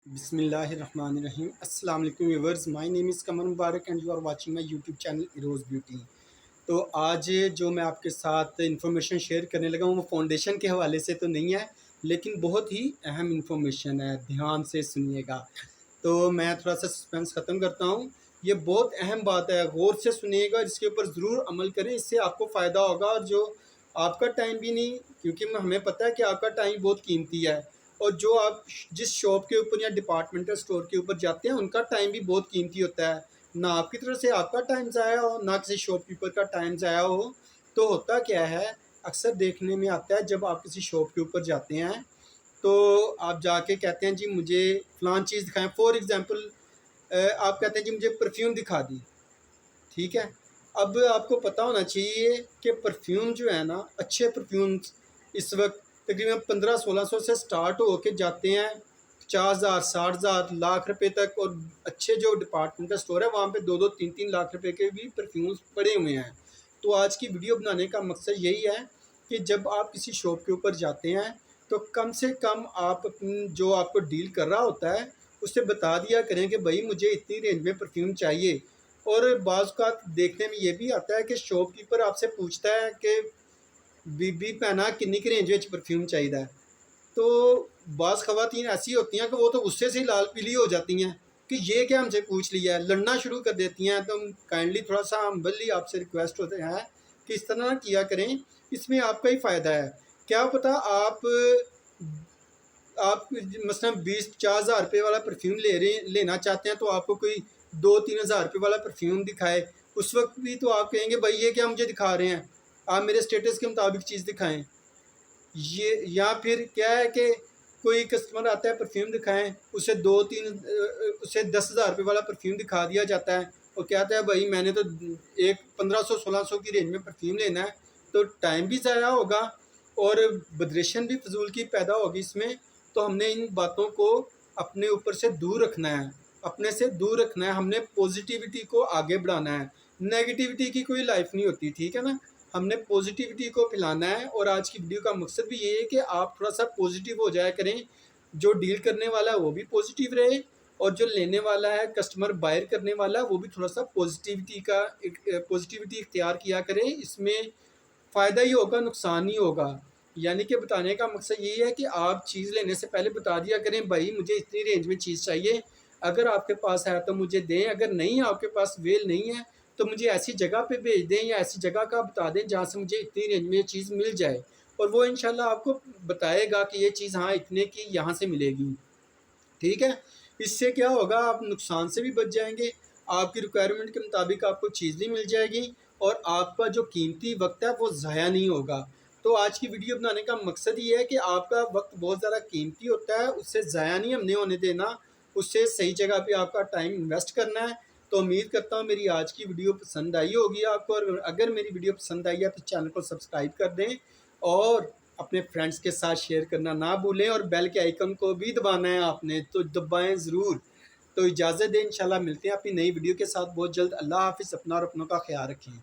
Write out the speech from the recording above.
بسم اللہ الرحمن الرحیم۔ السلام علیکم viewers, my name is Qamar Mubarak and you are watching my YouTube channel Eros Beauty. تو آج جو میں آپ کے ساتھ انفارمیشن شیئر کرنے لگا ہوں وہ فاؤنڈیشن کے حوالے سے تو نہیں ہے، لیکن بہت ہی اہم انفارمیشن ہے، دھیان سے سنیے گا۔ تو میں تھوڑا سا سسپینس ختم کرتا ہوں، یہ بہت اہم بات ہے، غور سے سنیے گا، اس کے اوپر ضرور عمل کریں، اس سے آپ کو فائدہ ہوگا، اور جو آپ کا ٹائم بھی نہیں، کیونکہ ہمیں پتہ ہے کہ آپ کا ٹائم بہت قیمتی ہے، اور جو آپ جس شاپ کے اوپر یا ڈپارٹمنٹل اسٹور کے اوپر جاتے ہیں ان کا ٹائم بھی بہت قیمتی ہوتا ہے، نہ آپ کی طرف سے آپ کا ٹائم ضائع ہو، نہ کسی شاپ کیپر کا ٹائم ضائع ہو۔ تو ہوتا کیا ہے، اکثر دیکھنے میں آتا ہے جب آپ کسی شاپ کے اوپر جاتے ہیں تو آپ جا کے کہتے ہیں جی مجھے فلان چیز دکھائیں، فور ایگزامپل آپ کہتے ہیں جی مجھے پرفیوم دکھا دی، ٹھیک ہے۔ اب آپ کو پتہ ہونا چاہیے کہ پرفیوم جو ہے نا، اچھے پرفیومز اس وقت تقریباً 1500-1600 سے سٹارٹ ہو کے جاتے ہیں 50,000 60,000 لاکھ روپے تک، اور اچھے جو ڈپارٹمنٹل اسٹور ہے وہاں پہ 2-3 لاکھ روپے کے بھی پرفیومز پڑے ہوئے ہیں۔ تو آج کی ویڈیو بنانے کا مقصد یہی ہے کہ جب آپ کسی شاپ کے اوپر جاتے ہیں تو کم سے کم آپ جو آپ کو ڈیل کر رہا ہوتا ہے اس سے بتا دیا کریں کہ بھائی مجھے اتنی رینج میں پرفیوم چاہیے۔ اور بعض اوقات دیکھنے میں یہ بھی آتا ہے کہ شاپ کیپر آپ سے پوچھتا ہے کہ بی پہنا کنی کی رینج میں پرفیوم چاہیے، تو بعض خواتین ایسی ہوتی ہیں کہ وہ تو غصے سے ہی لال پیلی ہو جاتی ہیں کہ یہ کیا ہم سے پوچھ لیا ہے، لڑنا شروع کر دیتی ہیں۔ تو کائنڈلی تھوڑا سا ہمبلی آپ سے ریکویسٹ ہوتے ہیں کہ اس طرح کیا کریں، اس میں آپ کا ہی فائدہ ہے۔ کیا پتہ آپ مثلا 20-50 ہزار روپے والا پرفیوم لینا چاہتے ہیں تو آپ کو کوئی 2-3 ہزار روپے والا پرفیوم دکھائے، اس وقت بھی تو آپ کہیں گے بھائی یہ کیا مجھے دکھا رہے ہیں، آپ میرے سٹیٹس کے مطابق چیز دکھائیں۔ یہ یا پھر کیا ہے کہ کوئی کسٹمر آتا ہے پرفیوم دکھائیں، اسے 10,000 روپے والا پرفیوم دکھا دیا جاتا ہے، اور کہتا ہے بھائی میں نے تو ایک 1500-1600 کی رینج میں پرفیوم لینا ہے، تو ٹائم بھی ضائع ہوگا اور بدریشن بھی فضول کی پیدا ہوگی اس میں۔ تو ہم نے ان باتوں کو اپنے اوپر سے دور رکھنا ہے، اپنے سے دور رکھنا ہے، ہم نے پوزیٹیوٹی کو آگے بڑھانا ہے، نیگیٹیوٹی کی کوئی لائف نہیں ہوتی، ٹھیک ہے نا۔ ہم نے پوزیٹیوٹی کو پھیلانا ہے، اور آج کی ویڈیو کا مقصد بھی یہ ہے کہ آپ تھوڑا سا پوزیٹیو ہو جایا کریں، جو ڈیل کرنے والا ہے وہ بھی پوزیٹیو رہے، اور جو لینے والا ہے کسٹمر بائر کرنے والا ہے وہ بھی تھوڑا سا پوزیٹیوٹی اختیار کیا کریں، اس میں فائدہ ہی ہوگا، نقصان نہیں ہوگا۔ یعنی کہ بتانے کا مقصد یہی ہے کہ آپ چیز لینے سے پہلے بتا دیا کریں بھائی مجھے اتنی رینج میں چیز چاہیے، اگر آپ کے پاس ہے تو مجھے دیں، اگر نہیں آپ کے پاس ویل نہیں ہے تو مجھے ایسی جگہ پہ بھیج دیں، یا ایسی جگہ کا بتا دیں جہاں سے مجھے اتنی رینج میں یہ چیز مل جائے، اور وہ انشاءاللہ آپ کو بتائے گا کہ یہ چیز ہاں اتنے کی یہاں سے ملے گی، ٹھیک ہے۔ اس سے کیا ہوگا، آپ نقصان سے بھی بچ جائیں گے، آپ کی ریکوائرمنٹ کے مطابق آپ کو چیز بھی مل جائے گی، اور آپ کا جو قیمتی وقت ہے وہ ضائع نہیں ہوگا۔ تو آج کی ویڈیو بنانے کا مقصد یہ ہے کہ آپ کا وقت بہت زیادہ قیمتی ہوتا ہے، اس سے ضائع نہیں ہم نے ہونے دینا، اس سے صحیح جگہ پہ آپ کا ٹائم انویسٹ کرنا ہے۔ تو امید کرتا ہوں میری آج کی ویڈیو پسند آئی ہوگی آپ کو، اور اگر میری ویڈیو پسند آئی ہے تو چینل کو سبسکرائب کر دیں، اور اپنے فرینڈس کے ساتھ شیئر کرنا نہ بھولیں، اور بیل کے آئیکن کو بھی دبانا ہے آپ نے، تو دبائیں ضرور۔ تو اجازت دیں، انشاءاللہ ملتے ہیں اپنی نئی ویڈیو کے ساتھ بہت جلد۔ اللہ حافظ، اپنا اور اپنوں کا خیال رکھیں۔